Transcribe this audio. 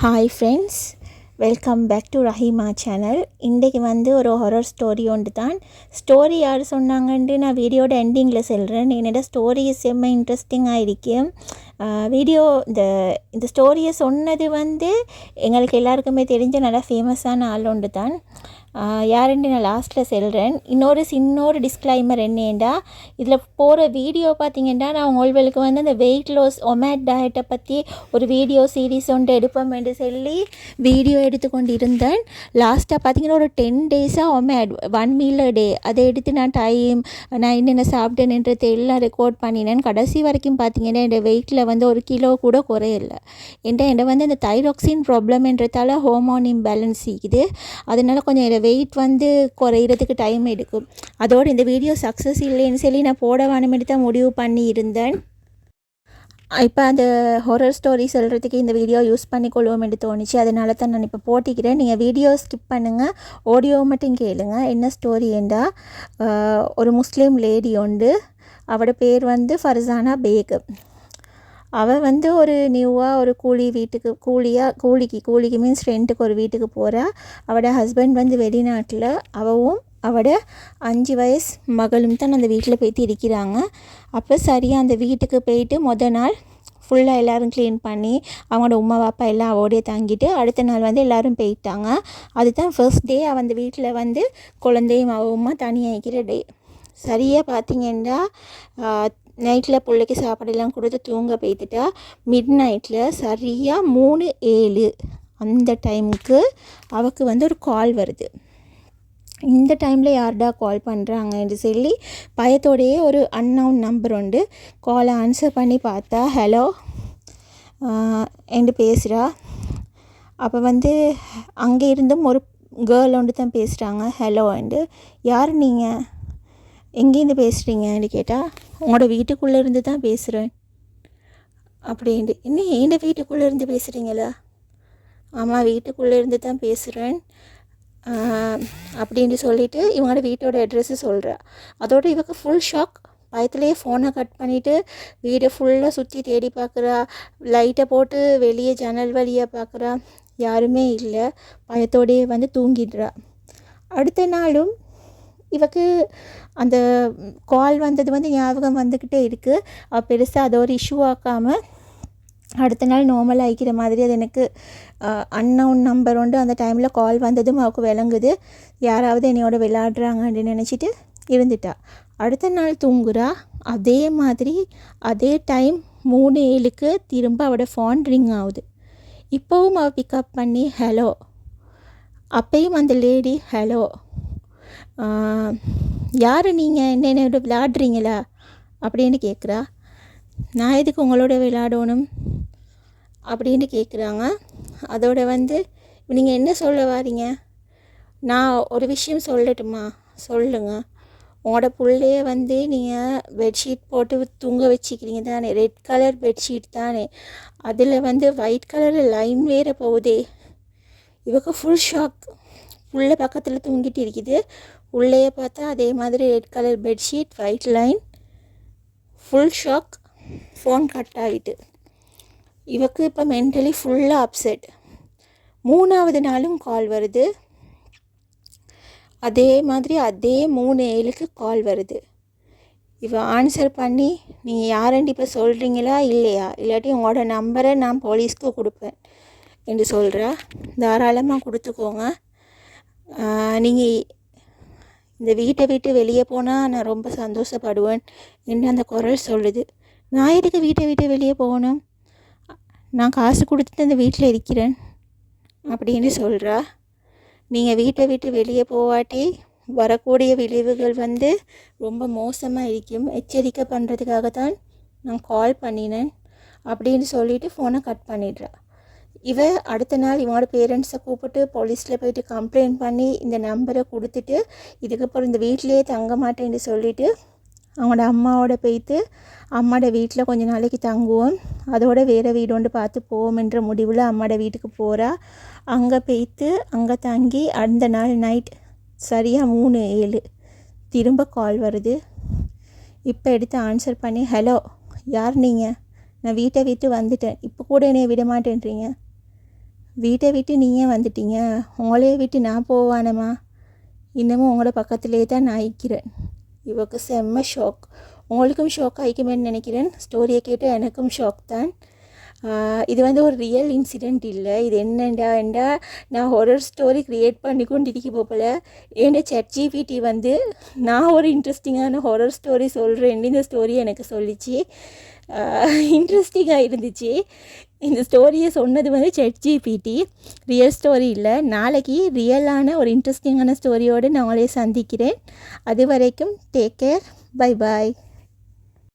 Hi friends, welcome back to Raheema channel. இன்றைக்கு ஒரு horror story ஒன்று தான். ஸ்டோரி யார் சொன்னாங்கன்ட்டு நான் வீடியோட எண்டிங்கில் சொல்கிறேன். என்னோட ஸ்டோரி செம்ம இன்ட்ரெஸ்டிங்காக இருக்கும். வீடியோ இந்த ஸ்டோரியை சொன்னது எங்களுக்கு எல்லாருக்குமே தெரிஞ்ச நல்லா ஃபேமஸான ஆள் ஒன்று தான். யாருன்னு நான் லாஸ்ட்டில் சொல்கிறேன். இன்னொரு டிஸ்க்ளைமர் என்னேண்டா, இதில் போகிற வீடியோ பார்த்திங்கன்னா நான் உங்களுக்கு அந்த வெயிட் லாஸ் ஒமேட் டயட்டை பற்றி ஒரு வீடியோ சீரீஸ் ஒன்று எடுப்போம் என்று சொல்லி வீடியோ எடுத்துக்கொண்டு இருந்தேன். லாஸ்ட்டாக பார்த்திங்கன்னா ஒரு 10 டேஸாக ஒமேட் 1 மீல் டே அதை எடுத்து நான் என்னென்ன சாப்பிட்டேன்ன்றது எல்லாம் ரெக்கார்ட் பண்ணினேன். கடைசி வரைக்கும் பார்த்திங்கன்னா என் வெயிட்டில் 1 கிலோ கூட குறையில்லை. என்னை இந்த தைராக்சின் ப்ராப்ளம்ன்றதால ஹார்மோன் இம்பேலன்ஸ் இருக்குது. அதனால் கொஞ்சம் வெயிட் குறையிறதுக்கு டைம் எடுக்கும். அதோடு இந்த வீடியோ சக்ஸஸ் இல்லைன்னு சொல்லி நான் போட வேணுமென்று தான் முடிவு பண்ணி இருந்தேன். இப்போ அந்த ஹாரர் ஸ்டோரி சொல்கிறதுக்கு இந்த வீடியோ யூஸ் பண்ணிக்கொள்வோம் என்று தோணுச்சு. அதனால தான் நான் இப்போ போட்டிக்கிறேன். நீங்கள் வீடியோ ஸ்கிப் பண்ணுங்கள், ஆடியோ மட்டும் கேளுங்க. என்ன ஸ்டோரி என்றா, ஒரு முஸ்லீம் லேடி உண்டு. அவரோட பேர் ஃபர்சானா பேகம். அவள் ஒரு நியூவாக ஒரு கூலிக்கு மீன்ஸ் ரெண்ட்டுக்கு ஒரு வீட்டுக்கு போகிறா. அவளோட ஹஸ்பண்ட் வெளிநாட்டில். அவவும் அவட 5 வயசு மகளும் தான் அந்த வீட்டில் போய்ட்டு இருக்கிறாங்க. அப்போ சரியாக அந்த வீட்டுக்கு போயிட்டு மொதல் நாள் ஃபுல்லாக எல்லோரும் க்ளீன் பண்ணி அவங்களோட உமா பாப்பா எல்லாம் அவடைய தங்கிட்டு அடுத்த நாள் எல்லோரும் போயிட்டாங்க. அதுதான் ஃபர்ஸ்ட் டே. அந்த வீட்டில் குழந்தையும் அவமா தனியாக இருக்கிற டே. சரியாக பார்த்திங்கன்னா நைட்டில் பிள்ளைக்கு சாப்பாடெல்லாம் கொடுத்து தூங்க போய்த்துட்டா. மிட் நைட்டில் சரியாக 3:07 அந்த டைமுக்கு அவൾക്ക് ஒரு கால் வருது. இந்த டைமில் யார்டா கால் பண்ணுறாங்கன்னு சொல்லி பயத்தோடையே ஒரு அன்னவுன் நம்பர் உண்டு. காலை ஆன்சர் பண்ணி பார்த்தா ஹலோ என்று பேசுகிறா. அப்போ அங்கே இருந்தும் ஒரு கேர்ள் ஒன்று தான் பேசுகிறாங்க. ஹலோ அண்டு, யார் நீங்கள், எங்கேருந்து பேசுகிறீங்கன்னு கேட்டால், உங்களோட வீட்டுக்குள்ளே இருந்து தான் பேசுகிறேன் அப்படின்ட்டு. இன்னும் என் வீட்டுக்குள்ளே இருந்து பேசுகிறீங்களா? ஆமாம், வீட்டுக்குள்ளே இருந்து தான் பேசுகிறேன் அப்படின்ட்டு சொல்லிவிட்டு இவங்களோட வீட்டோட அட்ரெஸ்ஸு சொல்கிறா. அதோடு இவக்கு ஃபுல் ஷாக். பயத்துலேயே ஃபோனை கட் பண்ணிவிட்டு வீடை ஃபுல்லாக சுற்றி தேடி பார்க்குறா. லைட்டை போட்டு வெளியே ஜன்னல் வழியாக பார்க்குறா. யாருமே இல்லை. பயத்தோடையே தூங்கிடுறா. அடுத்த நாளும் இவக்கு அந்த கால் வந்தது ஞாபகம் வந்துக்கிட்டே இருக்குது. பெருசாக அதை ஒரு இஷ்யூ ஆக்காமல் அடுத்த நாள் நார்மலாக ஆகிக்கிற மாதிரி. அது எனக்கு அன்னவுன் நம்பர் உண்டு. அந்த டைமில் கால் வந்ததும் அவருக்கு விளங்குது யாராவது என்னையோட விளையாடுறாங்கன்னு நினச்சிட்டு இருந்துட்டா. அடுத்த நாள் தூங்குறா. அதே மாதிரி அதே டைம் 3:07 திரும்ப அவட ஃபோன் ரிங் ஆகுது. இப்போவும் அவள் பிக்கப் பண்ணி ஹலோ. அப்பையும் அந்த லேடி ஹலோ, யார் நீங்கள், என்னோட விளையாடுறீங்களா அப்படின்னு கேட்குறா. நான் எதுக்கு உங்களோட விளையாடணும் அப்படின்னு கேட்குறாங்க. அதோட நீங்கள் என்ன சொல்ல வாரீங்க, நான் ஒரு விஷயம் சொல்லட்டுமா, சொல்லுங்கள். உங்களோட பிள்ளைய நீங்கள் பெட்ஷீட் போட்டு தூங்க வச்சுக்கிறீங்க தானே, ரெட் கலர் பெட்ஷீட் தானே, அதில் ஒயிட் கலரில் லைன் வேறு போகுதே. இவக்கு ஃபுல் ஷாக். புள்ள பக்கத்தில் தூங்கிட்டு இருக்குது. உள்ளே பார்த்தா அதே மாதிரி red colour bedsheet, white line, full shock. Phone cut ஆகிட்டு. இவக்கு இப்போ மென்டலி ஃபுல்லாக அப்செட். 3வது நாளும் கால் வருது. அதே மாதிரி அதே 3:07 கால் வருது. இவ ஆன்சர் பண்ணி, நீங்கள் யாருன்னு இப்போ சொல்கிறீங்களா இல்லையா, இல்லாட்டி உங்களோட நம்பரை நான் போலீஸ்க்கு கொடுப்பேன் என்று சொல்கிறா. தாராளமாக கொடுத்துக்கோங்க. நீங்கள் இந்த வீட்டை விட்டு வெளியே போனால் நான் ரொம்ப சந்தோஷப்படுவேன் என்று அந்த குரல் சொல்லுது. நான் எதுக்கு வீட்டை விட்டு வெளியே போகணும், நான் காசு கொடுத்துட்டு அந்த வீட்டில் இருக்கிறேன் அப்படின்னு சொல்கிறா. நீங்கள் வீட்டை விட்டு வெளியே போவாட்டி வரக்கூடிய விளைவுகள் ரொம்ப மோசமாக இருக்கும். எச்சரிக்கை பண்ணுறதுக்காக தான் நான் கால் பண்ணினேன் அப்படின்னு சொல்லிவிட்டு ஃபோனை கட் பண்ணிடுறா. இவ அடுத்த நாள் இவங்களோட பேரண்ட்ஸை கூப்பிட்டு போலீஸில் போயிட்டு கம்ப்ளைண்ட் பண்ணி இந்த நம்பரை கொடுத்துட்டு இதுக்கப்புறம் இந்த வீட்டிலேயே தங்க மாட்டேன்னு சொல்லிவிட்டு அவங்களோட அம்மாவோட போய்த்து அம்மாவோட வீட்டில் கொஞ்ச நாளைக்கு தங்குவோம், அதோட வேறு வீடு ஒன்று பார்த்து போவோம்ன்ற முடிவில் அம்மாவோட வீட்டுக்கு போகிறா. அங்கே போய்த்து அங்கே தங்கி அந்த நாள் நைட் சரியாக 3:07 திரும்ப கால் வருது. இப்போ எடுத்து ஆன்சர் பண்ணி ஹலோ, யார் நீங்கள், நான் வீட்டை விட்டு வந்துட்டேன், இப்போ கூட என்னை விட மாட்டேன்றீங்க வீட்டை விட்டு நீங்கள் வந்துட்டீங்க, உங்களையே விட்டு நான் போவானம்மா? இன்னமும் உங்களோட பக்கத்துலேயே தான் நான் இருக்கிறேன். இவருக்கு செம்ம ஷாக். உங்களுக்கும் ஷாக் ஆகிக்குமேன்னு நினைக்கிறேன். ஸ்டோரியை கேட்டு எனக்கும் ஷாக் தான். இது வந்து ஒரு ரியல் இன்சிடெண்ட் இல்லை. இது என்னண்டா நான் ஹொரர் ஸ்டோரி க்ரியேட் பண்ணி கொண்டு இருக்க போகல. ஏன்னா ChatGPT வந்து நான் ஒரு இன்ட்ரெஸ்டிங்கான ஹொரர் ஸ்டோரி சொல்கிறேன், இந்த ஸ்டோரி எனக்கு சொல்லிச்சு. இன்ட்ரெஸ்டிங்காக இருந்துச்சு. இந்த ஸ்டோரியை சொன்னது வந்து ChatGPT, ரியல் ஸ்டோரி இல்லை. நாளைக்கு ரியலான ஒரு இன்ட்ரெஸ்டிங்கான ஸ்டோரியோடு நான் உங்களே சந்திக்கிறேன். அது வரைக்கும் டேக் கேர், பை பாய்.